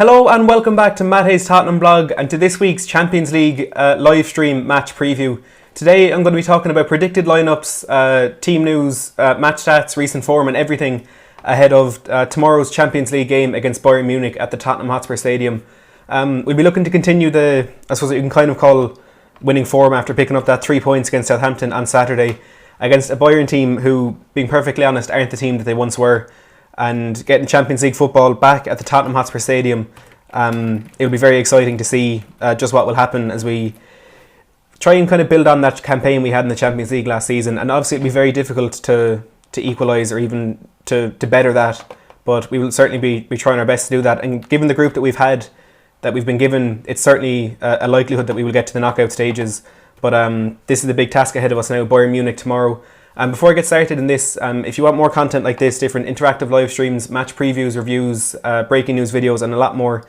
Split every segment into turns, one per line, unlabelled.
Hello and welcome back to Matt Hayes' Tottenham blog and to this week's Champions League live stream match preview. Today I'm going to be talking about predicted lineups, team news, match stats, recent form and everything ahead of tomorrow's Champions League game against Bayern Munich at the Tottenham Hotspur Stadium. We'll be looking to continue the, I suppose you can kind of call winning form after picking up that 3 points against Southampton on Saturday against a Bayern team who, being perfectly honest, aren't the team that they once were. And getting Champions League football back at the Tottenham Hotspur Stadium, it'll be very exciting to see just what will happen as we try and kind of build on that campaign we had in the Champions League last season. And obviously it'll be very difficult to equalise or even to better that, but we will certainly be trying our best to do that. And given the group that we've been given, it's certainly a likelihood that we will get to the knockout stages. But this is the big task ahead of us now, Bayern Munich tomorrow. Before I get started in this, if you want more content like this, different interactive live streams, match previews, reviews, breaking news videos and a lot more,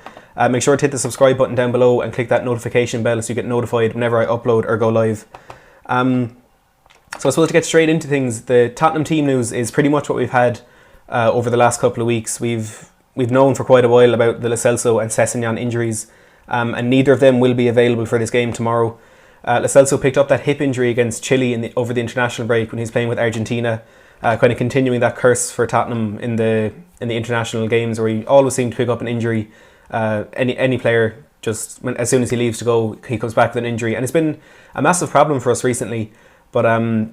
make sure to hit the subscribe button down below and click that notification bell so you get notified whenever I upload or go live. So I suppose to get straight into things, the Tottenham team news is pretty much what we've had over the last couple of weeks. We've known for quite a while about the Lo Celso and Sessegnon injuries, and neither of them will be available for this game tomorrow. Lo Celso picked up that hip injury against Chile over the international break when he's playing with Argentina, kind of continuing that curse for Tottenham in the international games where he always seemed to pick up an injury. Any player, just as soon as he leaves to go, he comes back with an injury, and it's been a massive problem for us recently. But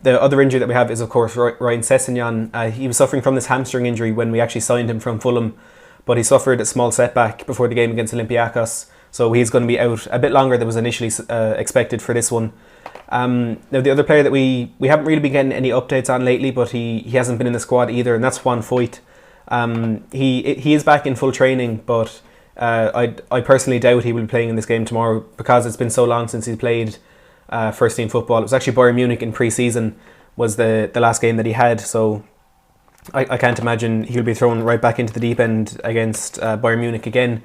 the other injury that we have is, of course, Ryan Sessegnon. He was suffering from this hamstring injury when we actually signed him from Fulham, but he suffered a small setback before the game against Olympiacos. So he's going to be out a bit longer than was initially expected for this one. Now the other player that we haven't really been getting any updates on lately, but he hasn't been in the squad either, and that's Juan Foyth. He is back in full training, but I personally doubt he will be playing in this game tomorrow because it's been so long since he's played first team football. It was actually Bayern Munich in pre-season was the last game that he had, so I can't imagine he'll be thrown right back into the deep end against Bayern Munich again.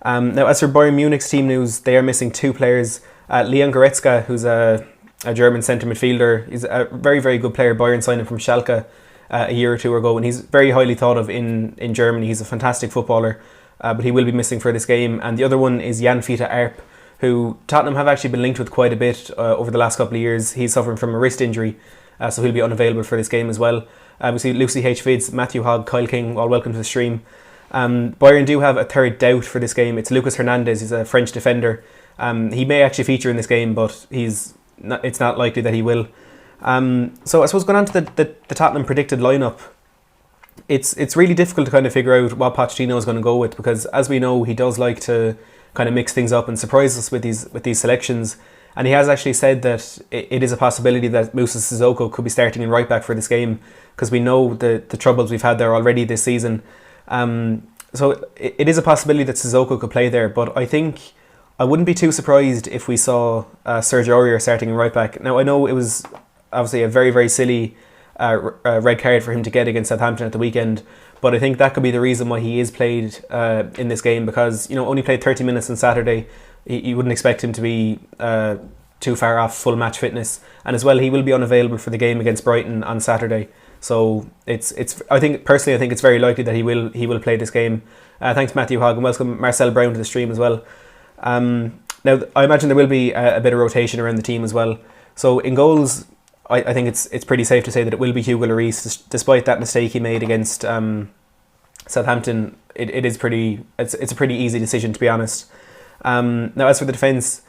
Now, as for Bayern Munich's team news, they are missing two players. Leon Goretzka, who's a German centre midfielder, he's a very, very good player. Bayern signed him from Schalke a year or two ago, and he's very highly thought of in Germany. He's a fantastic footballer, but he will be missing for this game. And the other one is Jan Fiete Arp, who Tottenham have actually been linked with quite a bit over the last couple of years. He's suffering from a wrist injury, so he'll be unavailable for this game as well. We see Lucy H. Vids, Matthew Hogg, Kyle King, all welcome to the stream. Bayern do have a third doubt for this game. It's Lucas Hernandez. He's a French defender. He may actually feature in this game, but it's not likely that he will. So I suppose going on to the Tottenham predicted lineup, it's really difficult to kind of figure out what Pochettino is going to go with, because as we know, he does like to kind of mix things up and surprise us with these selections. And he has actually said that it is a possibility that Moussa Sissoko could be starting in right back for this game, because we know the troubles we've had there already this season. So it is a possibility that Sissoko could play there, but I think I wouldn't be too surprised if we saw Serge Aurier starting in right back. Now I know it was obviously a very, very silly red card for him to get against Southampton at the weekend, but I think that could be the reason why he is played in this game, because only played 30 minutes on Saturday. You wouldn't expect him to be too far off full match fitness, and as well he will be unavailable for the game against Brighton on Saturday. So I think it's very likely that he will play this game. Thanks Matthew Hogg, and welcome Marcel Brown to the stream as well. Now I imagine there will be a bit of rotation around the team as well. So in goals, I think it's pretty safe to say that it will be Hugo Lloris, despite that mistake he made against Southampton. It's a pretty easy decision, to be honest. Now as for the defence,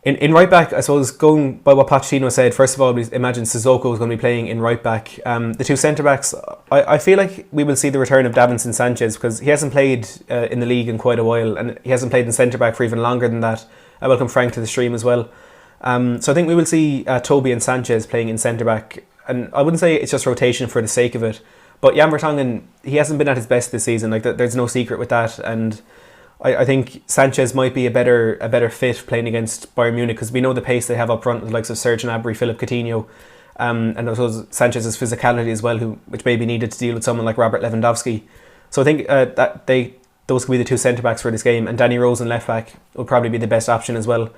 in right back, I suppose going by what Pochettino said, first of all, we imagine Sissoko is going to be playing in right back. The two centre backs, I feel like we will see the return of Davinson Sanchez, because he hasn't played in the league in quite a while, and he hasn't played in centre back for even longer than that. I welcome Frank to the stream as well. So I think we will see Toby and Sanchez playing in centre back, and I wouldn't say it's just rotation for the sake of it, but Jan Vertonghen, he hasn't been at his best this season. Like there's no secret with that, and I think Sanchez might be a better fit playing against Bayern Munich, because we know the pace they have up front with the likes of Serge Gnabry, Philip Coutinho, and I suppose Sanchez's physicality as well, which may be needed to deal with someone like Robert Lewandowski. So I think those could be the two centre backs for this game, and Danny Rose in left back will probably be the best option as well.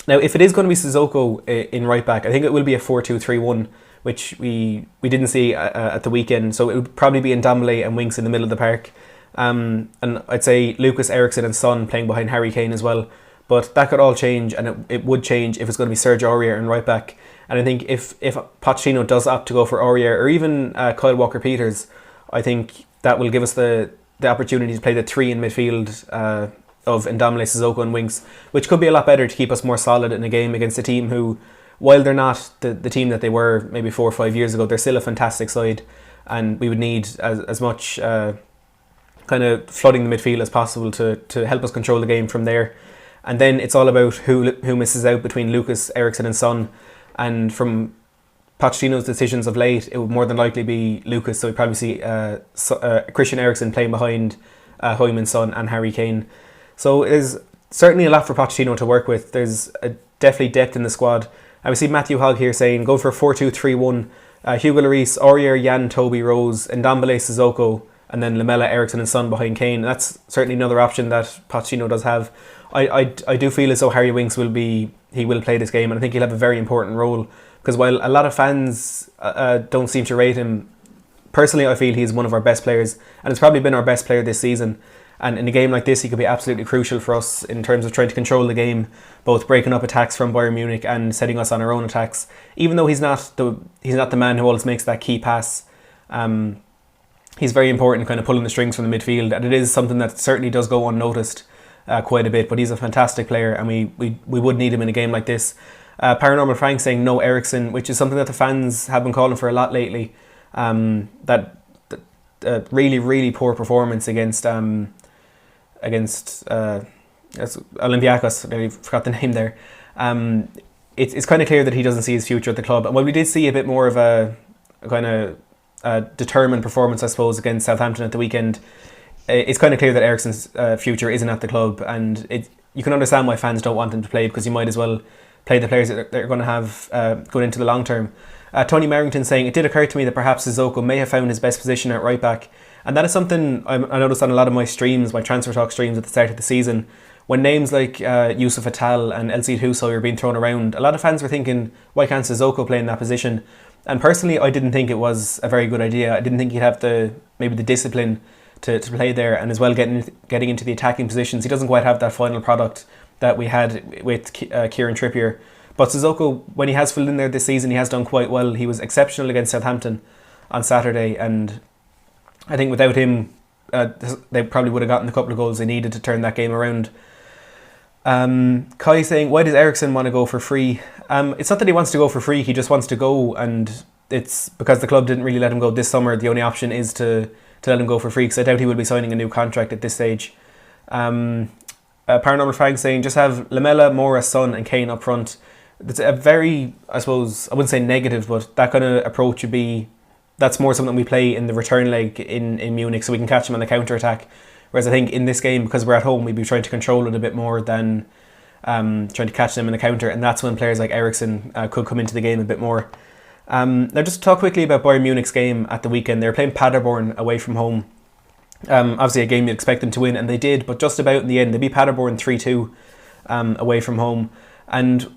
Now, if it is going to be Sissoko in right back, I think it will be a 4-2-3-1, which we didn't see at the weekend. So it would probably be Ndombele and Winks in the middle of the park. And I'd say Lucas, Eriksen and Son playing behind Harry Kane as well. But that could all change, and it would change if it's going to be Serge Aurier and right back. And I think if Pochettino does opt to go for Aurier or even Kyle Walker-Peters, I think that will give us the opportunity to play the three in midfield of Ndombele, Sissoko and Winks, which could be a lot better to keep us more solid in a game against a team who, while they're not the team that they were maybe 4 or 5 years ago, they're still a fantastic side, and we would need as much kind of flooding the midfield as possible to help us control the game from there. And then it's all about who misses out between Lucas, Eriksen and Son. And from Pochettino's decisions of late, it would more than likely be Lucas. So we probably see Christian Eriksen playing behind Heung-min Son and Harry Kane. So it is certainly a lot for Pochettino to work with. There's definitely depth in the squad. And we see Matthew Hogg here saying, go for a 4-2-3-1. Hugo Lloris, Aurier, Jan, Toby, Rose, Ndombele, Sissoko, and then Lamela, Eriksen and Son behind Kane. That's certainly another option that Pochettino does have. I do feel as though Harry Winks will play this game, and I think he'll have a very important role, because while a lot of fans don't seem to rate him, personally I feel he's one of our best players, and it's probably been our best player this season. And in a game like this, he could be absolutely crucial for us in terms of trying to control the game, both breaking up attacks from Bayern Munich and setting us on our own attacks. Even though he's not the man who always makes that key pass, he's very important, kind of pulling the strings from the midfield, and it is something that certainly does go unnoticed quite a bit. But he's a fantastic player, and we would need him in a game like this. Paranormal Frank saying no Eriksen, which is something that the fans have been calling for a lot lately. That really poor performance against Olympiacos. I forgot the name there. It's kind of clear that he doesn't see his future at the club. And while we did see a bit more of a kind of determined performance, I suppose, against Southampton at the weekend, it's kind of clear that Eriksen's future isn't at the club, and you can understand why fans don't want him to play, because you might as well play the players that they're going to have going into the long term. Tony Merrington saying, it did occur to me that perhaps Sissoko may have found his best position at right back, and that is something I noticed on a lot of my streams, my Transfer Talk streams at the start of the season. When names like Yusuf Attal and El Cid Hussoy are being thrown around, a lot of fans were thinking, why can't Sissoko play in that position? And personally, I didn't think it was a very good idea. I didn't think he'd have the discipline to play there, and as well getting into the attacking positions. He doesn't quite have that final product that we had with Kieran Trippier. But Sissoko, when he has filled in there this season, he has done quite well. He was exceptional against Southampton on Saturday, and I think without him, they probably would have gotten the couple of goals they needed to turn that game around. Kai saying, why does Eriksen want to go for free? It's not that he wants to go for free, he just wants to go, and it's because the club didn't really let him go this summer. The only option is to let him go for free, because I doubt he will be signing a new contract at this stage. Paranormal Frank saying, just have Lamela, Moura, Son and Kane up front. It's a very, I suppose, I wouldn't say negative, but that kind of approach would be, that's more something we play in the return leg in Munich, so we can catch them on the counter-attack. Whereas I think in this game, because we're at home, we'd be trying to control it a bit more than trying to catch them in the counter, and that's when players like Eriksen could come into the game a bit more. Now just to talk quickly about Bayern Munich's game at the weekend. They were playing Paderborn away from home. Obviously a game you'd expect them to win, and they did, but just about in the end. They beat Paderborn 3-2 away from home. And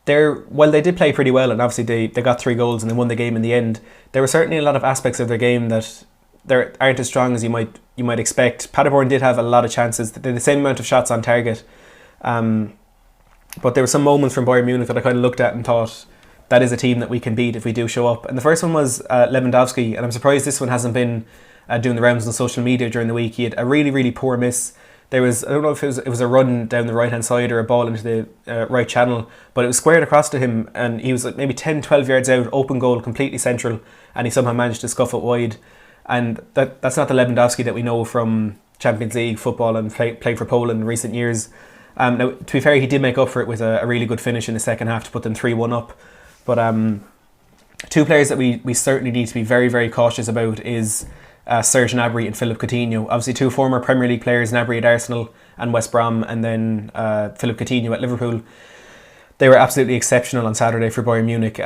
while they did play pretty well, and obviously they got 3 goals and they won the game in the end, there were certainly a lot of aspects of their game that they aren't as strong as you might expect. Paderborn did have a lot of chances. They had the same amount of shots on target. But there were some moments from Bayern Munich that I kind of looked at and thought, that is a team that we can beat if we do show up. And the first one was Lewandowski, and I'm surprised this one hasn't been doing the rounds on social media during the week. He had a really poor miss. There was, I don't know if it was a run down the right hand side or a ball into the right channel, but it was squared across to him, and he was like maybe 10-12 yards out, open goal, completely central, and he somehow managed to scuff it wide. And that's not the Lewandowski that we know from Champions League football and played for Poland in recent years. Now, to be fair, he did make up for it with a really good finish in the second half to put them 3-1 up. But 2 players that we certainly need to be very cautious about is Serge Gnabry and Philippe Coutinho. Obviously 2 former Premier League players, Gnabry at Arsenal and West Brom, and then Philippe Coutinho at Liverpool. They were absolutely exceptional on Saturday for Bayern Munich.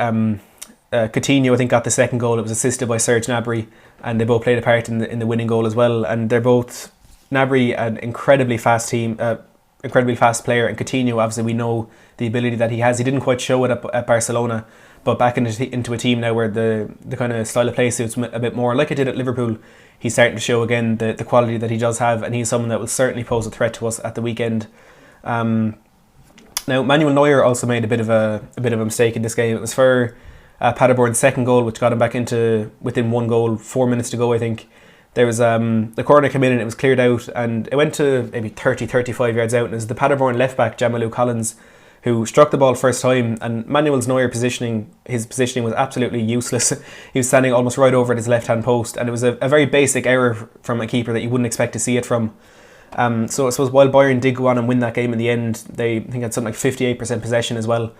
Coutinho, I think, got the second goal. It was assisted by Serge Gnabry, and they both played a part in the winning goal as well. And they're both, Gnabry, an incredibly fast player, and Coutinho, obviously we know the ability that he has. He didn't quite show it at Barcelona, but back into a team now where the kind of style of play suits a bit more, like it did at Liverpool. he's starting to show again the quality that he does have, and he's someone that will certainly pose a threat to us at the weekend. Now, Manuel Neuer also made a bit of a mistake in this game. It was for Paderborn's second goal, which got him back into within one goal, 4 minutes to go, I think. There was the corner came in and it was cleared out, and it went to maybe 30-35 yards out, and it was the Paderborn left back, Jamilu Collins, who struck the ball first time, and Manuel's Neuer his positioning was absolutely useless. He was standing almost right over at his left-hand post, and it was a very basic error from a keeper that you wouldn't expect to see it from. So I suppose while Bayern did go on and win that game in the end, they I think had something like 58% possession as well.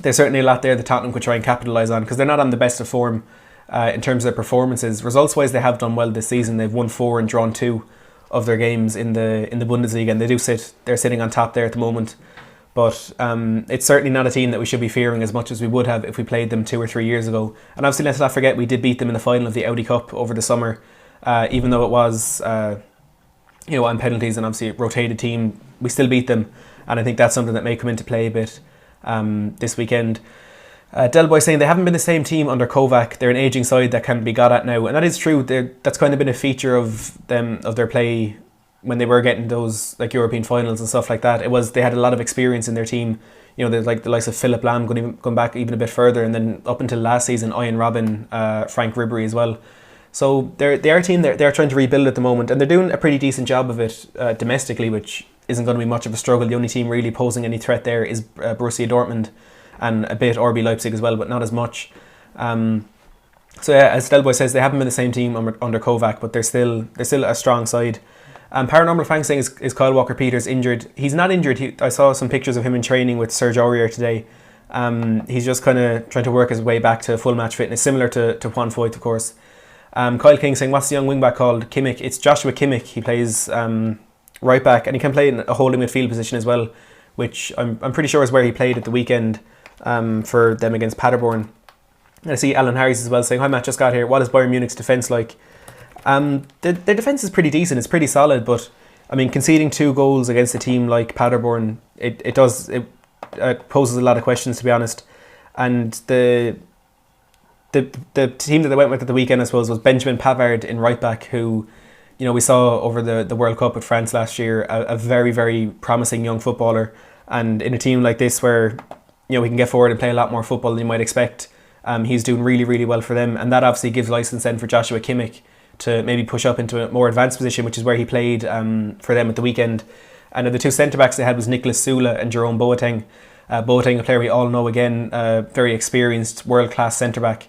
There's certainly a lot there that Tottenham could try and capitalise on, because they're not on the best of form in terms of their performances. Results-wise, they have done well this season. They've won 4 and drawn 2 of their games in the Bundesliga, and they're sitting on top there at the moment. But it's certainly not a team that we should be fearing as much as we would have if we played them 2 or 3 years ago. And obviously, let's not forget, we did beat them in the final of the Audi Cup over the summer, even though it was on penalties and obviously a rotated team. We still beat them, and I think that's something that may come into play a bit this weekend. Delboy saying they haven't been the same team under Kovac. They're an ageing side that can be got at now, and that is true. That's kind of been a feature of their play when they were getting those like European finals and stuff like that. They had a lot of experience in their team. They're like the likes of Philip Lahm going back even a bit further, and then up until last season, Ian Robin, Frank Ribery as well. So they are a team they're trying to rebuild at the moment, and they're doing a pretty decent job of it domestically, which isn't going to be much of a struggle. The only team really posing any threat there is Borussia Dortmund, and a bit RB Leipzig as well, but not as much. So yeah, as Delboy says, they haven't been the same team under Kovac, but they're still a strong side. Paranormal Frank saying is Kyle Walker-Peters injured? He's not injured. I saw some pictures of him in training with Serge Aurier today. He's just kind of trying to work his way back to full match fitness, similar to Juan Foyth, of course. Kyle King saying, what's the young wingback called? Kimmich. It's Joshua Kimmich. He plays right back, and he can play in a holding midfield position as well, which I'm pretty sure is where he played at the weekend for them against Paderborn. And I see Alan Harris as well saying, hi Matt, just got here. What is Bayern Munich's defence like? Their defence is pretty decent. It's pretty solid, but I mean, conceding 2 goals against a team like Paderborn, it poses a lot of questions, to be honest. And the team that they went with at the weekend, I suppose, was Benjamin Pavard in right back, who we saw over the World Cup with France last year, a very, very promising young footballer. And in a team like this where we can get forward and play a lot more football than you might expect, he's doing really, really well for them. And that obviously gives license then for Joshua Kimmich to maybe push up into a more advanced position, which is where he played for them at the weekend. And the 2 centre-backs they had was Nicolas Sula and Jerome Boateng. Boateng, a player we all know again, very experienced, world-class centre-back.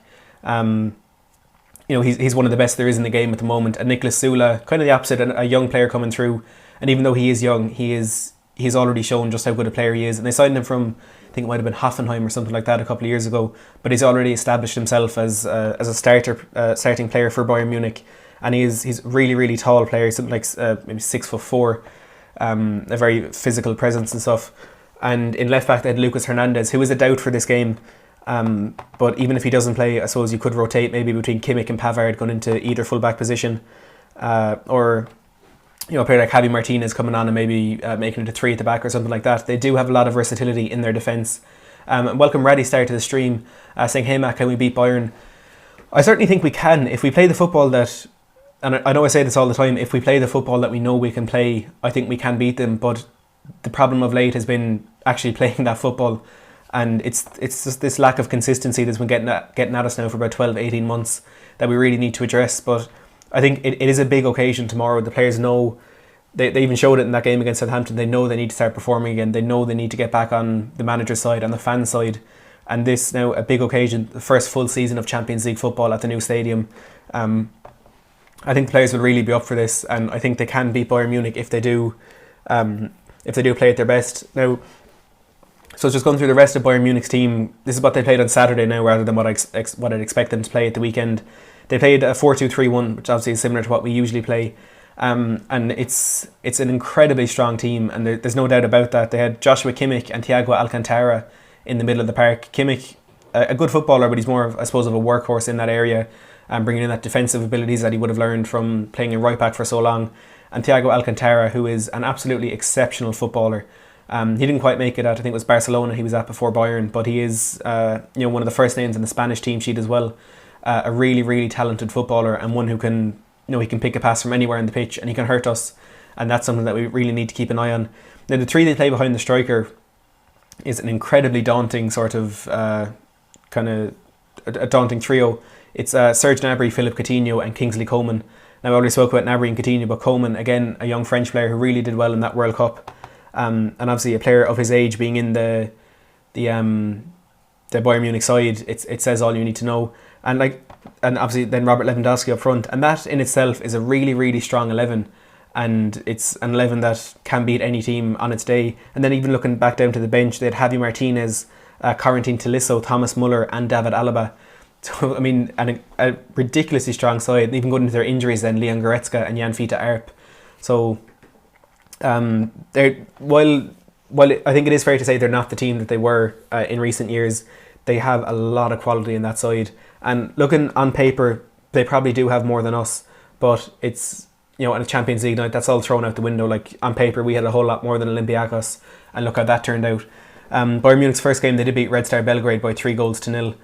He's one of the best there is in the game at the moment. And Nicolas Sula, kind of the opposite, a young player coming through. And even though he is young, he's already shown just how good a player he is. And they signed him from, I think it might have been Hoffenheim or something like that a couple of years ago. But he's already established himself as a starting player for Bayern Munich. And he's really, really tall player. He's something like maybe 6'4", a very physical presence and stuff. And in left back they had Lucas Hernandez, who is a doubt for this game. But even if he doesn't play, I suppose you could rotate maybe between Kimmich and Pavard going into either full back position, or a player like Javi Martinez coming on and maybe making it a 3 at the back or something like that. They do have a lot of versatility in their defence. And welcome Raddy Star to the stream, saying, hey Matt, can we beat Bayern? I certainly think we can if we play the football that, and I know I say this all the time, if we play the football that we know we can play, I think we can beat them. But the problem of late has been actually playing that football. And it's just this lack of consistency that's been getting at us now for about 12-18 months that we really need to address. But I think it is a big occasion tomorrow. The players know, they even showed it in that game against Southampton, they know they need to start performing again. They know they need to get back on the manager's side, on the fan side. And this now a big occasion, the first full season of Champions League football at the new stadium. I think the players will really be up for this, and I think they can beat Bayern Munich if they do play at their best. Now, so just going through the rest of Bayern Munich's team, this is what they played on Saturday now rather than what I'd expect them to play at the weekend. They played a 4-2-3-1, which obviously is similar to what we usually play. And it's an incredibly strong team, and there's no doubt about that. They had Joshua Kimmich and Thiago Alcantara in the middle of the park. Kimmich, a good footballer, but he's more of, I suppose, of a workhorse in that area, and bringing in that defensive abilities that he would have learned from playing in right back for so long. And Thiago Alcantara, who is an absolutely exceptional footballer. He didn't quite make it at, I think it was Barcelona he was at before Bayern, but he is one of the first names in the Spanish team sheet as well. a really, really talented footballer, and one who can, he can pick a pass from anywhere on the pitch and he can hurt us, and that's something that we really need to keep an eye on. Now, the three they play behind the striker is an incredibly daunting sort of kind of a daunting trio. It's Serge Gnabry, Philippe Coutinho and Kingsley Coman. Now, I already spoke about Gnabry and Coutinho, but Coman, again, a young French player who really did well in that World Cup, and obviously a player of his age being in the Bayern Munich side, it says all you need to know. And obviously then Robert Lewandowski up front, and that in itself is a really, really strong 11, and it's an 11 that can beat any team on its day. And then even looking back down to the bench, they had Javi Martinez, Corentin Tolisso, Thomas Muller and David Alaba. So, I mean, a ridiculously strong side. And even going into their injuries then, Leon Goretzka and Jan Fita Arp. So, while I think it is fair to say they're not the team that they were in recent years, they have a lot of quality in that side. And looking on paper, they probably do have more than us. But it's, in a Champions League night, that's all thrown out the window. Like, on paper, we had a whole lot more than Olympiacos. And look how that turned out. Bayern Munich's first game, they did beat Red Star Belgrade by 3-0.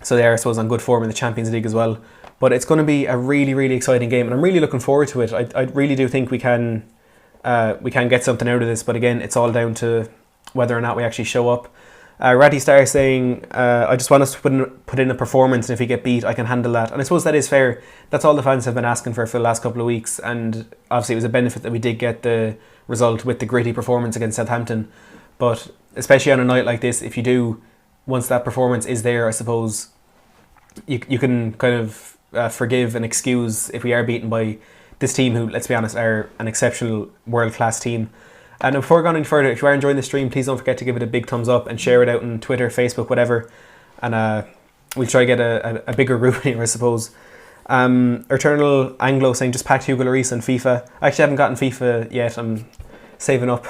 So they are, I suppose, on good form in the Champions League as well. But it's going to be a really, really exciting game, and I'm really looking forward to it. I really do think we can get something out of this. But again, it's all down to whether or not we actually show up. Ratty Star saying, I just want us to put in a performance, and if we get beat, I can handle that. And I suppose that is fair. That's all the fans have been asking for the last couple of weeks, and obviously it was a benefit that we did get the result with the gritty performance against Southampton. But especially on a night like this, if you do, once that performance is there, I suppose you can kind of forgive and excuse if we are beaten by this team who, let's be honest, are an exceptional world-class team. And before going any further, if you are enjoying the stream, please don't forget to give it a big thumbs up and share it out on Twitter, Facebook, whatever. And we'll try to get a bigger group here, I suppose. Eternal Anglo saying just packed Hugo Lloris on FIFA. I actually haven't gotten FIFA yet. I'm saving up.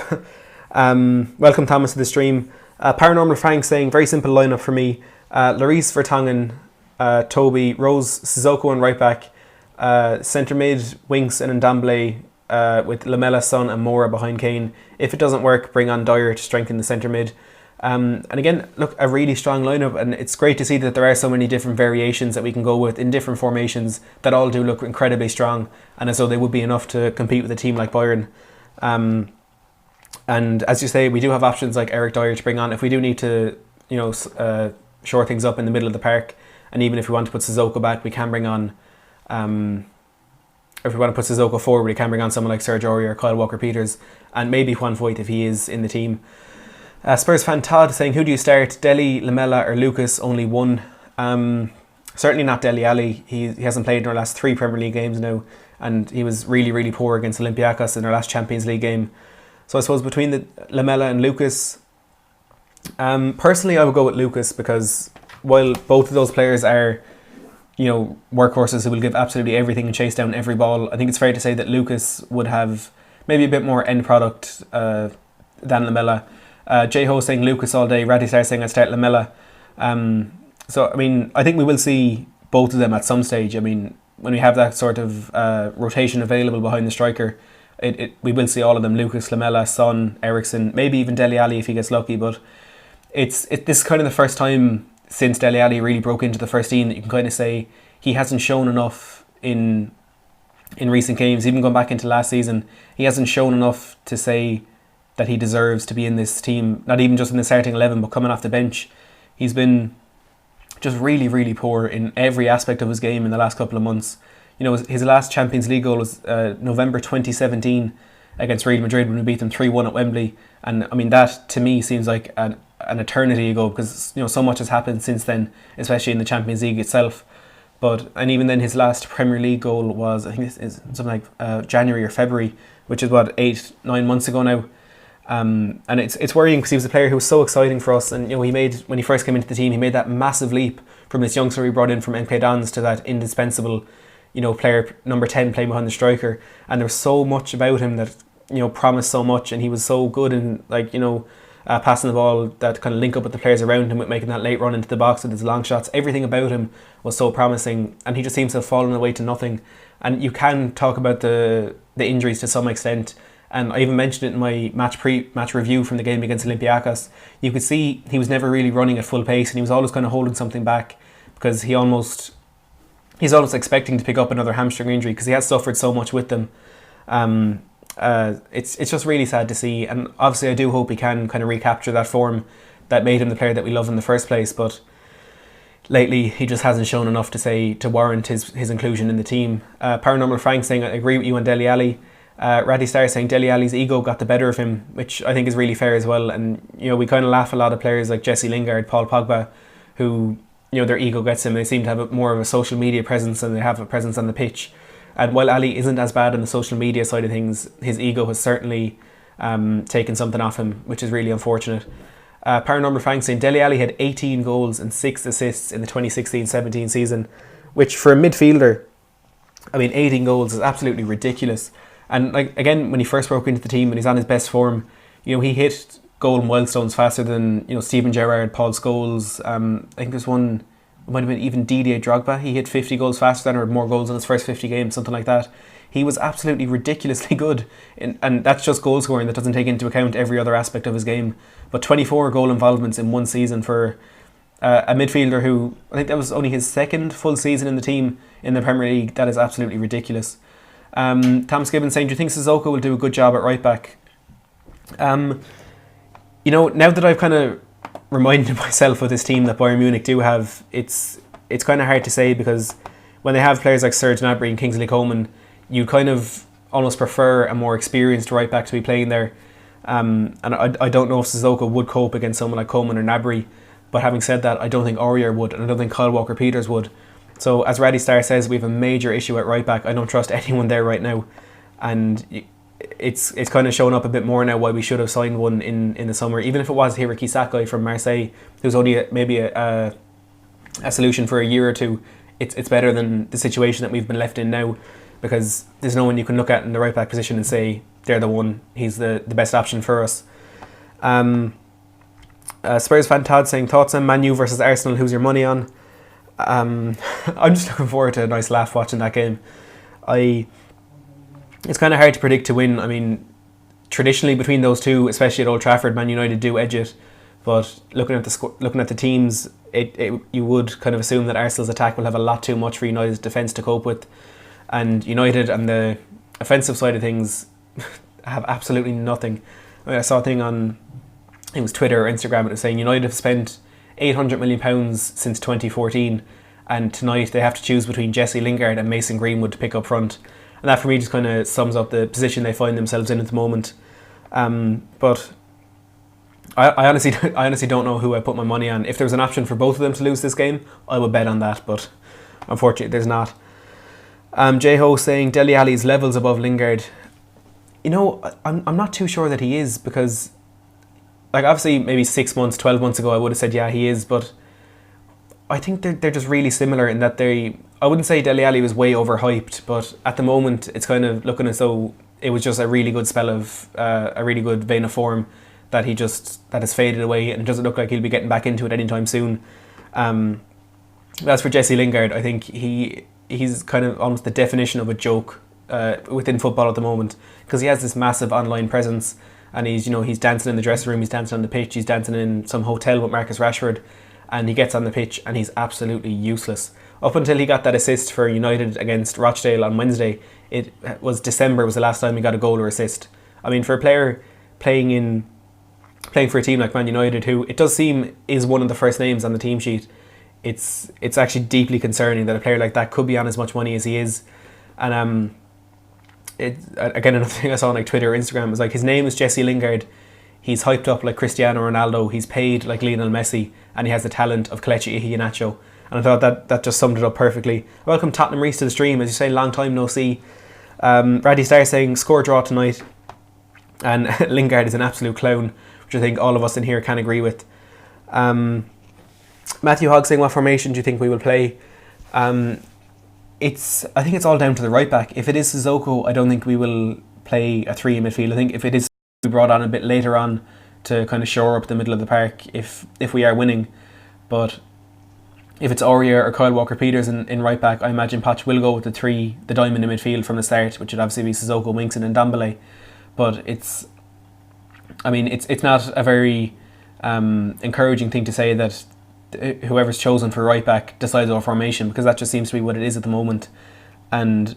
Welcome, Thomas, to the stream. Paranormal Frank saying very simple lineup for me. Lloris, Vertonghen, Toby, Rose, Sissoko on right back. Centre mid, Winks and Ndombele, with Lamela, Son and Mora behind Kane. If it doesn't work, bring on Dyer to strengthen the centre mid. And again, look, a really strong lineup, and it's great to see that there are so many different variations that we can go with in different formations that all do look incredibly strong, and as though they would be enough to compete with a team like Bayern. And as you say, we do have options like Eric Dyer to bring on if we do need to, shore things up in the middle of the park. And even if we want to put Sissoko back, we can bring on. If we want to put Sissoko forward, we can bring on someone like Serge Aurier or Kyle Walker-Peters, and maybe Juan Foyth if he is in the team. Spurs fan Todd saying, who do you start, Dele, Lamela or Lucas? Only one. Certainly not Dele Alli. He hasn't played in our last 3 Premier League games now, and he was really, really poor against Olympiacos in our last Champions League game. So I suppose between the Lamela and Lucas, personally I would go with Lucas, because while both of those players are, workhorses who will give absolutely everything and chase down every ball, I think it's fair to say that Lucas would have maybe a bit more end product than Lamela. J-Ho saying Lucas all day, Ratty Star saying I'd start Lamela. So, I mean, I think we will see both of them at some stage. I mean, when we have that sort of rotation available behind the striker, we will see all of them, Lucas, Lamela, Son, Ericsson, maybe even Dele Alli if he gets lucky. But this is kind of the first time since Dele Alli really broke into the first team that you can kind of say he hasn't shown enough in recent games. Even going back into last season, he hasn't shown enough to say that he deserves to be in this team, not even just in the starting 11, but coming off the bench. He's been just really, really poor in every aspect of his game in the last couple of months. His last Champions League goal was November 2017 against Real Madrid when we beat them 3-1 at Wembley. And I mean, that to me seems like an eternity ago, because so much has happened since then, especially in the Champions League itself. And even then, his last Premier League goal was, I think it's something like January or February, which is 8-9 months ago now. And it's worrying, because he was a player who was so exciting for us, and he made, when he first came into the team, he made that massive leap from this youngster we brought in from MK Dons to that indispensable player, number 10, playing behind the striker. And there was so much about him that promised so much, and he was so good in passing the ball, that kind of link up with the players around him, with making that late run into the box with his long shots. Everything about him was so promising, and he just seems to have fallen away to nothing. And you can talk about the injuries to some extent, and I even mentioned it in my match review from the game against Olympiacos. You could see he was never really running at full pace, and he was always kind of holding something back, because he's almost expecting to pick up another hamstring injury because he has suffered so much with them. It's just really sad to see, and obviously I do hope he can kind of recapture that form that made him the player that we love in the first place. But lately he just hasn't shown enough to warrant his inclusion in the team. Paranormal Frank saying, I agree with you on Dele Alli. Raddy Star saying Dele Alli's ego got the better of him, which I think is really fair as well. And we kind of laugh a lot of players like Jesse Lingard, Paul Pogba, who their ego gets them. They seem to have more of a social media presence than they have a presence on the pitch. And while Ali isn't as bad on the social media side of things, his ego has certainly taken something off him, which is really unfortunate. Paranormal Frank saying Dele Alli had 18 goals and 6 assists in the 2016-17 season, which for a midfielder, 18 goals is absolutely ridiculous. And again, when he first broke into the team and he's on his best form, he hit goal milestones faster than Steven Gerrard, Paul Scholes. I think there's one, it might have been even Didier Drogba. He hit 50 goals faster than, or more goals in his first 50 games, something like that. He was absolutely ridiculously good, and that's just goal scoring. That doesn't take into account every other aspect of his game. But 24 goal involvements in one season for a midfielder who, I think that was only his second full season in the team in the Premier League. That is absolutely ridiculous. Thomas Gibbons saying, do you think Sissoko will do a good job at right back? Now that I've kind of reminded myself of this team that Bayern Munich do have, it's kind of hard to say, because when they have players like Serge Gnabry and Kingsley Coman, you kind of almost prefer a more experienced right back to be playing there. And I don't know if Sissoko would cope against someone like Coman or Gnabry, but having said that, I don't think Aurier would, and I don't think Kyle Walker-Peters would. So as Raddy Star says, we have a major issue at right back. I don't trust anyone there right now, and it's kind of showing up a bit more now why we should have signed one in the summer, even if it was Hiraki Sakai from Marseille, who's only maybe a solution for a year or two. It's better than the situation that we've been left in now, because there's no one you can look at in the right back position and say they're the one, he's the best option for us. Spurs fan Todd saying, thoughts on Man U versus Arsenal, who's your money on? I'm just looking forward to a nice laugh watching that game. It's kind of hard to predict to win. Traditionally between those two, especially at Old Trafford, Man United do edge it. But looking at the teams, you would kind of assume that Arsenal's attack will have a lot too much for United's defence to cope with. And United on the offensive side of things have absolutely nothing. I saw a thing on, I think it was Twitter or Instagram, it was saying United have spent £800 million since 2014, and tonight they have to choose between Jesse Lingard and Mason Greenwood to pick up front. And that for me just kind of sums up the position they find themselves in at the moment. But I honestly don't know who I put my money on. If there was an option for both of them to lose this game, I would bet on that, but unfortunately there's not. J-Ho saying Dele Alli's levels above Lingard. I'm not too sure that he is, because obviously maybe 6 months, 12 months ago I would have said yeah he is, but I think they're just really similar in that I wouldn't say Dele Alli was way overhyped, but at the moment it's kind of looking as though it was just a really good spell of a really good vein of form that has faded away, and it doesn't look like he'll be getting back into it anytime soon. As for Jesse Lingard, I think he's kind of almost the definition of a joke within football at the moment, because he has this massive online presence, and he's dancing in the dressing room, he's dancing on the pitch, he's dancing in some hotel with Marcus Rashford, and he gets on the pitch and he's absolutely useless. Up until he got that assist for United against Rochdale on Wednesday, it was December was the last time he got a goal or assist. For a player playing for a team like Man United, who it does seem is one of the first names on the team sheet, it's actually deeply concerning that a player like that could be on as much money as he is. And again, another thing I saw on Twitter or Instagram was his name is Jesse Lingard. He's hyped up like Cristiano Ronaldo. He's paid like Lionel Messi, and he has the talent of Kelechi Iheanacho. And I thought that just summed it up perfectly. Welcome Tottenham Reese to the stream. As you say, long time no see. Raddy Star saying score draw tonight, and Lingard is an absolute clown, which I think all of us in here can agree with. Matthew Hogg saying, what formation do you think we will play? I think it's all down to the right back. If it is Sissoko, I don't think we will play a 3 in midfield. I think if it is, we brought on a bit later on to kind of shore up the middle of the park if we are winning. But if it's Aurier or Kyle Walker-Peters in right back, I imagine Poch will go with the diamond in midfield from the start, which would obviously be Sissoko, Winkson and Ndombele. But it's not a very encouraging thing to say that whoever's chosen for right back decides our formation, because that just seems to be what it is at the moment. And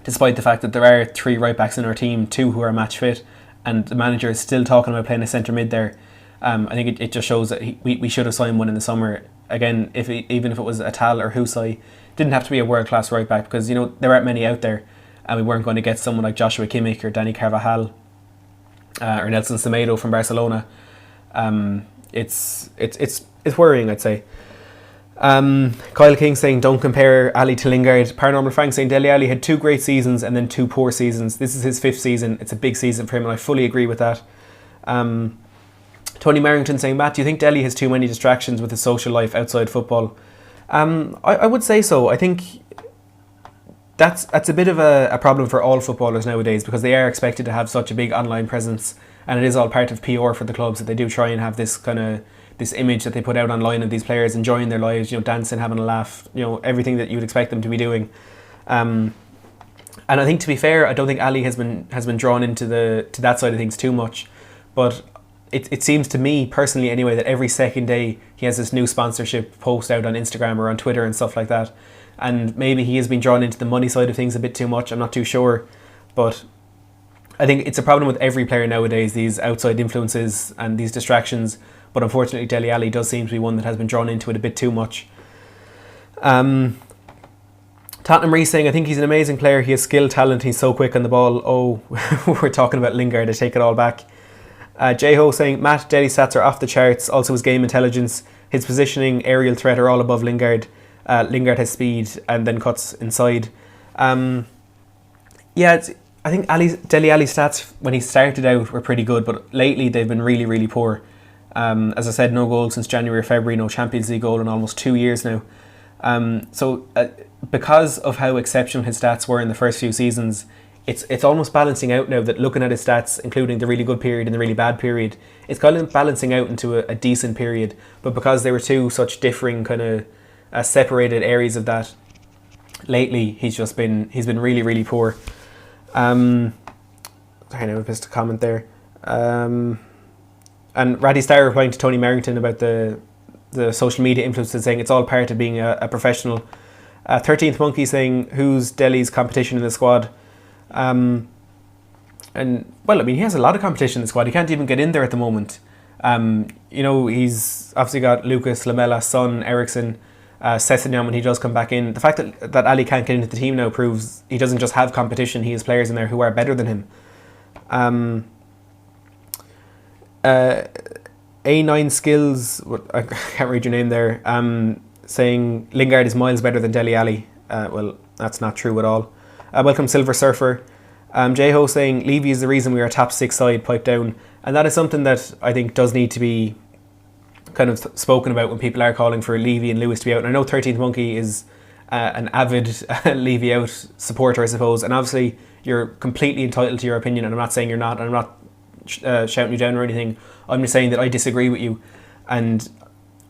despite the fact that there are 3 right backs in our team, 2 who are match fit, and the manager is still talking about playing a centre mid there, I think it just shows that we should have signed one in the summer. Again, even if it was Atal or Husay, didn't have to be a world class right back, because there aren't many out there, and we weren't going to get someone like Joshua Kimmich or Dani Carvajal or Nelson Semedo from Barcelona. It's worrying, I'd say. Kyle King saying don't compare Ali to Lingard. Paranormal Frank saying Dele Alli had 2 great seasons and then 2 poor seasons. This is his 5th season. It's a big season for him, and I fully agree with that. Tony Merrington saying, Matt, do you think Dele has too many distractions with his social life outside football? I would say so. I think that's a bit of a problem for all footballers nowadays, because they are expected to have such a big online presence, and it is all part of PR for the clubs that they do try and have this image that they put out online of these players enjoying their lives, dancing, having a laugh, everything that you would expect them to be doing. And I think, to be fair, I don't think Ali has been drawn into to that side of things too much, but it seems to me personally anyway that every second day he has this new sponsorship post out on Instagram or on Twitter and stuff like that, and maybe he has been drawn into the money side of things a bit too much. I'm not too sure, but I think it's a problem with every player nowadays, these outside influences and these distractions. But unfortunately, Dele Alli does seem to be one that has been drawn into it a bit too much. Tottenham Reese saying, I think he's an amazing player. He has skill, talent. He's so quick on the ball. Oh, we're talking about Lingard. I take it all back. J-Ho saying, Matt, Dele's stats are off the charts. Also his game intelligence, his positioning, aerial threat are all above Lingard. Lingard has speed and then cuts inside. I think Dele Alli's stats when he started out were pretty good, but lately they've been really, really poor. As I said, no goal since January or February, no Champions League goal in almost 2 years now. Because of how exceptional his stats were in the first few seasons, it's almost balancing out now, that looking at his stats, including the really good period and the really bad period, it's kind of balancing out into a decent period. But because there were 2 such differing kind of separated areas of that, lately he's been really, really poor. Sorry, I missed a comment there. And Ratty Star replying to Tony Merrington about the social media influencers, saying it's all part of being a professional. 13th Monkey saying, who's Dele's competition in the squad? And well, I mean, he has a lot of competition in the squad. He can't even get in there at the moment. He's obviously got Lucas, Lamela, Son, Eriksson, Sessegnon when he does come back in. The fact that Ali can't get into the team now proves he doesn't just have competition, he has players in there who are better than him. A9 Skills, I can't read your name there, saying Lingard is miles better than Dele Alli. Well, that's not true at all. Welcome Silver Surfer. J-Ho saying Levy is the reason we are a top 6 side, pipe down. And that is something that I think does need to be kind of spoken about when people are calling for Levy and Lewis to be out. And I know 13th Monkey is an avid Levy out supporter, I suppose, and obviously you're completely entitled to your opinion, and I'm not saying you're not, and I'm not shouting you down or anything. I'm just saying that I disagree with you. And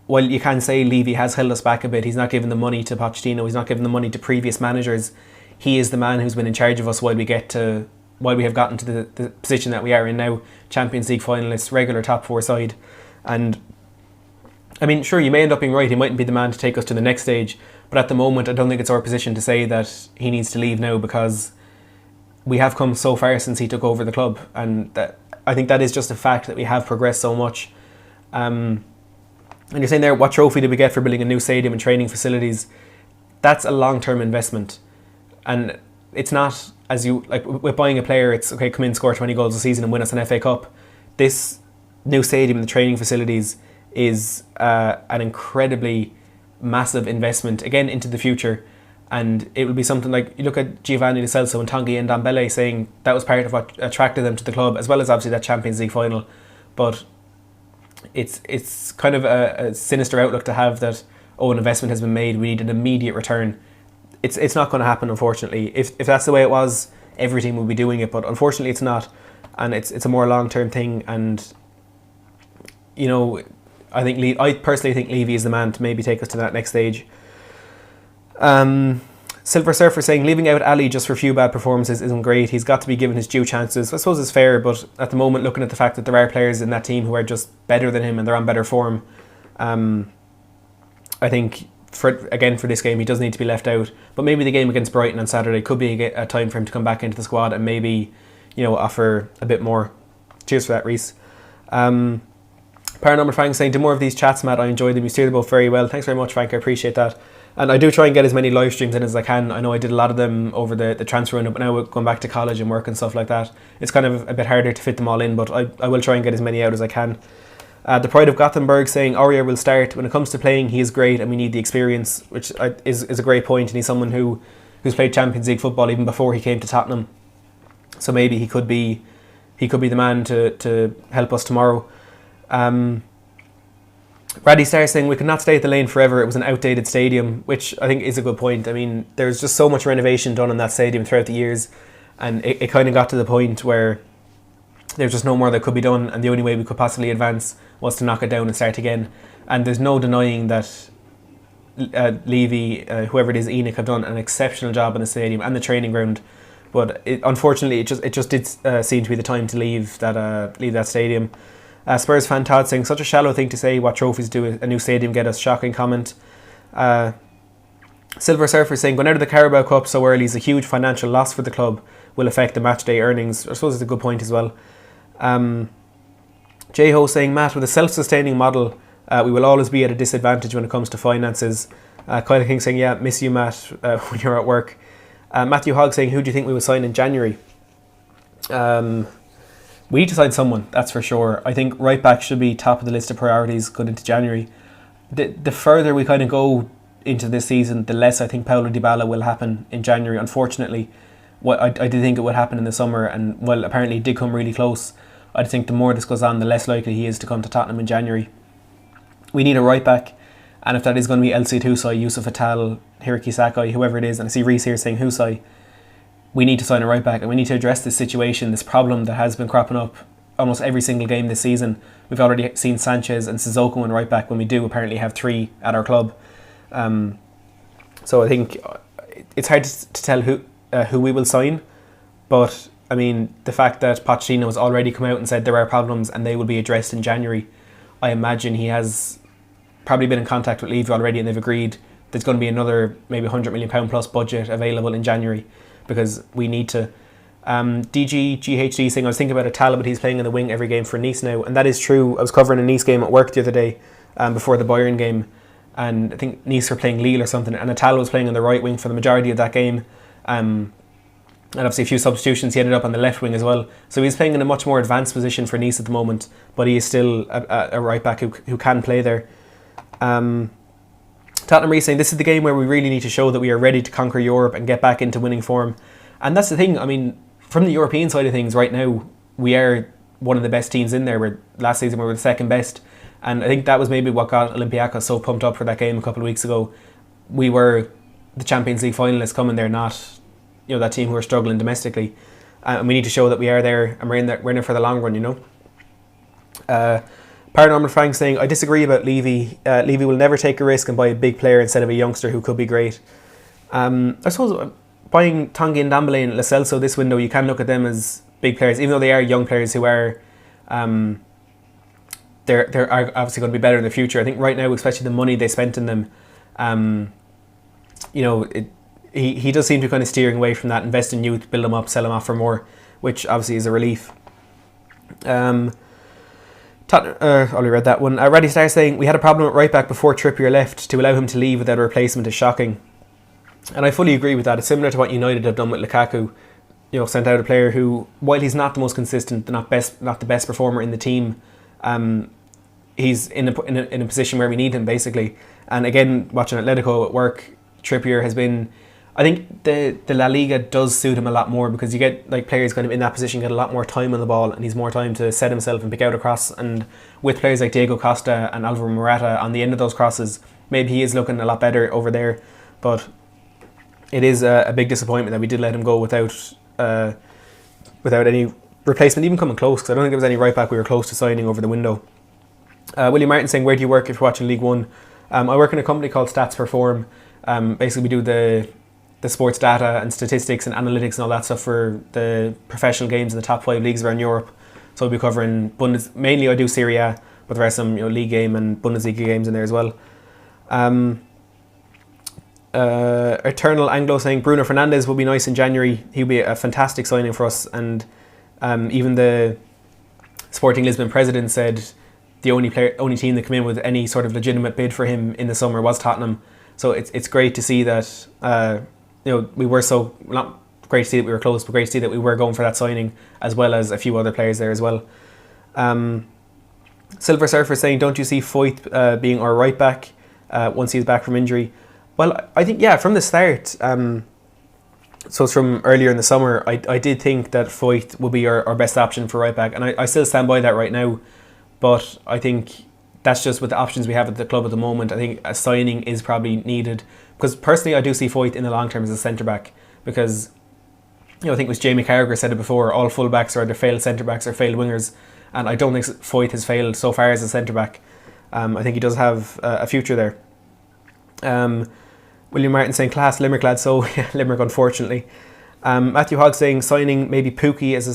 while you can say Levy has held us back a bit, he's not given the money to Pochettino, he's not given the money to previous managers. He is the man who's been in charge of us while we have gotten to the position that we are in now, Champions League finalists, regular top 4 side. And I mean, sure, you may end up being right, he mightn't be the man to take us to the next stage, but at the moment I don't think it's our position to say that he needs to leave now, because we have come so far since he took over the club, and I think that is just a fact, that we have progressed so much. And you're saying there, what trophy did we get for building a new stadium and training facilities? That's a long-term investment. And it's not, as you, like with buying a player, it's okay, come in, score 20 goals a season and win us an FA Cup. This new stadium and the training facilities is an incredibly massive investment, again, into the future. And it will be something like, you look at Giovanni Lo Celso and Tanguy and Ndombele saying that was part of what attracted them to the club, as well as obviously that Champions League final. But it's kind of a sinister outlook to have that, an investment has been made, we need an immediate return. It's not going to happen, unfortunately. If that's the way it was, every team would be doing it, but unfortunately it's not. And it's a more long-term thing, and I personally think Levy is the man to maybe take us to that next stage. Silver Surfer saying leaving out Ali just for a few bad performances isn't great. He's got to be given his due chances. I suppose it's fair, but at the moment, looking at the fact that there are players in that team who are just better than him and they're on better form, I think for this game he does need to be left out. But maybe the game against Brighton on Saturday could be a time for him to come back into the squad and maybe, offer a bit more. Cheers for that, Reese. Paranormal Frank saying, do more of these chats, Matt. I enjoy them. You steer the boat very well. Thanks very much, Frank. I appreciate that. And I do try and get as many live streams in as I can. I know I did a lot of them over the transfer window, but now going back to college and work and stuff like that, it's kind of a bit harder to fit them all in, but I will try and get as many out as I can. The Pride of Gothenburg saying, Aurier will start. When it comes to playing, he is great and we need the experience, which is a great point. And he's someone who's played Champions League football even before he came to Tottenham. So maybe he could be the man to help us tomorrow. Raddy Star saying, we could not stay at the Lane forever. It was an outdated stadium, which I think is a good point. I mean, there's just so much renovation done in that stadium throughout the years, and it kind of got to the point where there's just no more that could be done, and the only way we could possibly advance was to knock it down and start again. And there's no denying that Levy, whoever it is, Enoch, have done an exceptional job in the stadium and the training ground. But unfortunately, it just did seem to be the time to leave that stadium. Spurs fan Todd saying, such a shallow thing to say. What trophies do a new stadium get us? Shocking comment. Silver Surfer saying, going out of the Carabao Cup so early is a huge financial loss for the club. Will affect the match day earnings. I suppose it's a good point as well. J-Ho saying, Matt, with a self-sustaining model, we will always be at a disadvantage when it comes to finances. Kyle King saying, yeah, miss you, Matt, when you're at work. Matthew Hogg saying, who do you think we will sign in January? We need to sign someone, that's for sure. I think right back should be top of the list of priorities going into January. The further we kind of go into this season, the less I think Paulo Dybala will happen in January. Unfortunately, I did think it would happen in the summer, and well, apparently it did come really close. I think the more this goes on, the less likely he is to come to Tottenham in January. We need a right back, and if that is going to be LC Husai, Yusuf Atal, Hiraki Sakai, whoever it is, and I see Reese here saying Husai, we need to sign a right back, and we need to address this situation, this problem that has been cropping up almost every single game this season. We've already seen Sanchez and Sissoko in right back when we do apparently have 3 at our club. So I think it's hard to tell who we will sign, but I mean, the fact that Pochettino has already come out and said there are problems and they will be addressed in January, I imagine he has probably been in contact with Levy already, and they've agreed there's going to be another maybe £100 million plus budget available in January, because we need to. DGGHD saying, I was thinking about Atal, but he's playing in the wing every game for Nice now, and that is true. I was covering a Nice game at work the other day before the Bayern game, and I think Nice were playing Lille or something, and Atal was playing on the right wing for the majority of that game, and obviously a few substitutions. He ended up on the left wing as well, so he's playing in a much more advanced position for Nice at the moment, but he is still a right back who can play there. Tottenham Reese saying, this is the game where we really need to show that we are ready to conquer Europe and get back into winning form. And that's the thing, I mean, from the European side of things right now, we are one of the best teams in there. Last season we were the second best, and I think that was maybe what got Olympiacos so pumped up for that game a couple of weeks ago. We were the Champions League finalists coming there, not that team who are struggling domestically, and we need to show that we are there, and we're in there for the long run. Paranormal Frank saying, I disagree about Levy. Levy will never take a risk and buy a big player instead of a youngster who could be great. I suppose buying Tanguy Ndombele and Lo Celso this window, you can look at them as big players, even though they are young players who are they're obviously going to be better in the future. I think right now, especially the money they spent in them, he does seem to be kind of steering away from that. Invest in youth, build them up, sell them off for more, which obviously is a relief. I already read that one. Reddy Star saying, we had a problem at right back before Trippier left. To allow him to leave without a replacement is shocking. And I fully agree with that. It's similar to what United have done with Lukaku. Sent out a player who, while he's not the most consistent, not the best performer in the team, he's in a position where we need him, basically. And again, watching Atletico at work, Trippier has been, I think the La Liga does suit him a lot more, because you get players kind of in that position get a lot more time on the ball, and he's more time to set himself and pick out a cross. And with players like Diego Costa and Alvaro Morata on the end of those crosses, maybe he is looking a lot better over there. But it is a big disappointment that we did let him go without any replacement even coming close, because I don't think there was any right back we were close to signing over the window. William Martin saying, where do you work if you're watching League One? I work in a company called Stats Perform. Basically we do the sports data and statistics and analytics and all that stuff for the professional games in the top 5 leagues around Europe. So we'll be covering mainly I do Serie A, but there are some league game and Bundesliga games in there as well. Eternal Anglo saying Bruno Fernandes will be nice in January. He'll be a fantastic signing for us. And even the Sporting Lisbon president said the only team that came in with any sort of legitimate bid for him in the summer was Tottenham. So it's great to see that we were so, not great to see that we were close, but great to see that we were going for that signing, as well as a few other players there as well. Silver Surfer saying, don't you see Foyth being our right back once he's back from injury? Well, I think, yeah, from the start, so it's from earlier in the summer, I did think that Foyth would be our best option for right back, and I still stand by that right now. But I think that's just with the options we have at the club at the moment. I think a signing is probably needed, because personally I do see Foyth in the long term as a centre back, because I think it was Jamie Carragher said it before, all full-backs are either failed centre backs or failed wingers, and I don't think Foyth has failed so far as a centre back. I think he does have a future there. William Martin saying, class Limerick lad, so Limerick unfortunately. Matthew Hogg saying, signing maybe Pookie as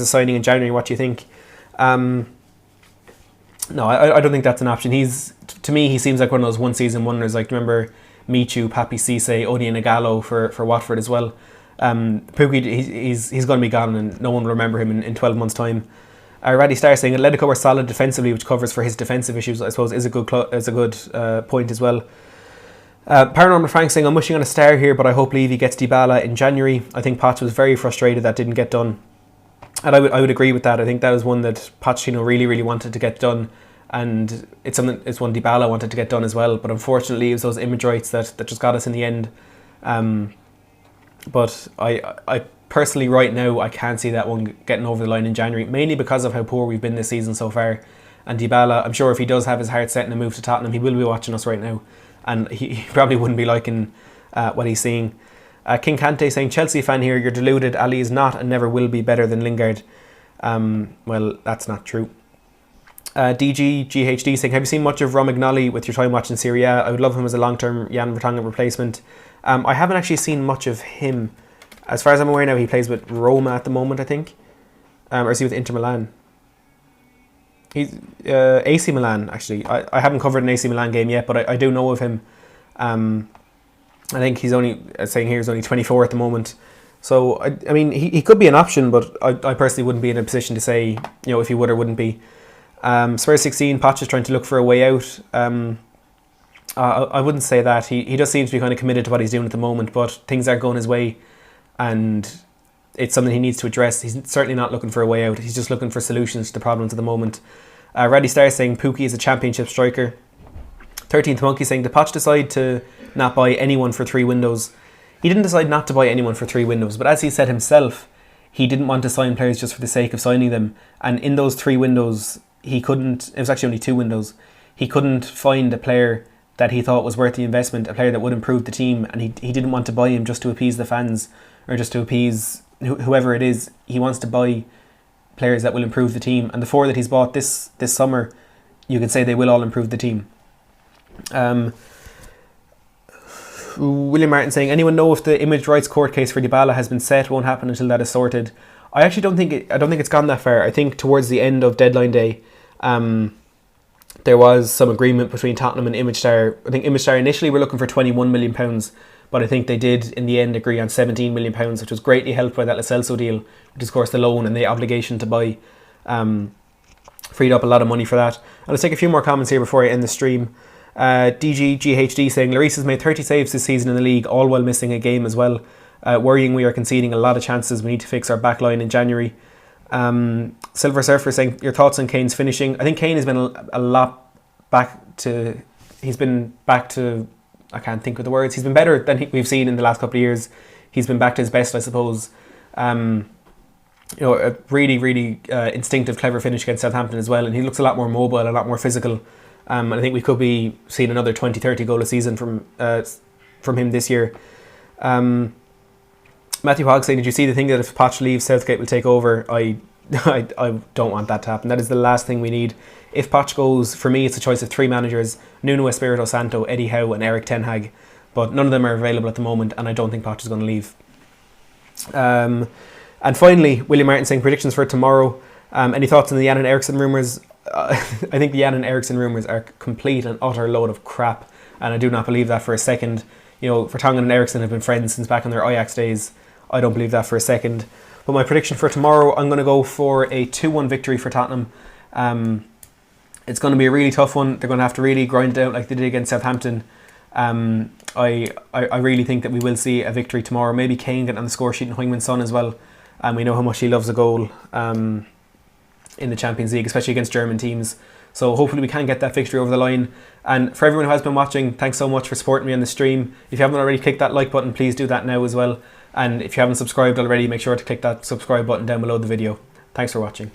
a signing in January. What do you think? No, I don't think that's an option. To me, he seems like one of those one-season wonders. Like, remember Michu, Papi Cisse, Odion Ighalo for Watford as well. Pookie, he's going to be gone, and no one will remember him in 12 months' time. Raddy Starr saying, Atletico are solid defensively, which covers for his defensive issues, I suppose, is a good point as well. Paranormal Frank saying, I'm wishing on a star here, but I hope Levy gets Dybala in January. I think Poch was very frustrated that didn't get done. And I would agree with that. I think that was one that Pochettino really, really wanted to get done. And it's one Dybala wanted to get done as well. But unfortunately, it was those image rights that just got us in the end. But I personally, right now, I can't see that one getting over the line in January, mainly because of how poor we've been this season so far. And Dybala, I'm sure if he does have his heart set in a move to Tottenham, he will be watching us right now. And he probably wouldn't be liking what he's seeing. King Kante saying, Chelsea fan here, you're deluded. Ali is not and never will be better than Lingard. Well, that's not true. GHD saying, have you seen much of Romagnoli with your time watching Serie A? I would love him as a long-term Jan Vertonghen replacement. I haven't actually seen much of him. As far as I'm aware now, he plays with Roma at the moment, I think. Or is he with Inter Milan? He's AC Milan, actually. I haven't covered an AC Milan game yet, but I do know of him. I think he's only 24 at the moment. So, I mean, he could be an option, but I personally wouldn't be in a position to say, if he would or wouldn't be. Spurs 16, Poch is trying to look for a way out. I wouldn't say that. He does seem to be kind of committed to what he's doing at the moment, but things aren't going his way, and it's something he needs to address. He's certainly not looking for a way out. He's just looking for solutions to the problems at the moment. Raddy Starr saying Pookie is a championship striker. 13th Monkey saying, did Poch decide to not buy anyone for 3 windows? He didn't decide not to buy anyone for 3 windows, but as he said himself, he didn't want to sign players just for the sake of signing them. And in those 3 windows, it was actually only 2 windows, he couldn't find a player that he thought was worth the investment, a player that would improve the team, and he didn't want to buy him just to appease the fans or just to appease whoever it is. He wants to buy players that will improve the team, and the 4 that he's bought this summer, you can say they will all improve the team. William Martin saying, anyone know if the image rights court case for Dybala has been set? Won't happen until that is sorted. I actually don't think it's gone that far. I think towards the end of deadline day, there was some agreement between Tottenham and Imagestar. I think Imagestar initially were looking for £21 million, but I think they did in the end agree on £17 million, which was greatly helped by that Lo Celso deal, which is of course the loan and the obligation to buy. Freed up a lot of money for that. And let's take a few more comments here before I end the stream. DGGHD saying, Lloris has made 30 saves this season in the league, all while missing a game as well. Worrying, we are conceding a lot of chances. We need to fix our back line in January. Silver Surfer saying, your thoughts on Kane's finishing? I think Kane has been a lot back to... He's been back to... I can't think of the words. He's been better than we've seen in the last couple of years. He's been back to his best, I suppose. A really, really instinctive, clever finish against Southampton as well. And he looks a lot more mobile, a lot more physical. And I think we could be seeing another 20-30 goal a season from him this year. Matthew Hogg saying, did you see the thing that if Poch leaves, Southgate will take over? I don't want that to happen. That is the last thing we need. If Poch goes, for me, it's a choice of 3 managers: Nuno Espirito Santo, Eddie Howe and Eric Ten Hag. But none of them are available at the moment, and I don't think Poch is going to leave. And finally, William Martin saying, predictions for tomorrow. Any thoughts on the Jan and Eriksson rumours? I think the Jan and Eriksson rumours are complete and utter load of crap, and I do not believe that for a second. You know, Vertonghen and Eriksson have been friends since back in their Ajax days. I don't believe that for a second. But my prediction for tomorrow, I'm going to go for a 2-1 victory for Tottenham. It's going to be a really tough one. They're going to have to really grind it out like they did against Southampton. I really think that we will see a victory tomorrow. Maybe Kane getting on the score sheet and Heung-min Son as well. We know how much he loves a goal in the Champions League, especially against German teams. So hopefully we can get that victory over the line. And for everyone who has been watching, thanks so much for supporting me on the stream. If you haven't already clicked that like button, please do that now as well. And if you haven't subscribed already, make sure to click that subscribe button down below the video. Thanks for watching.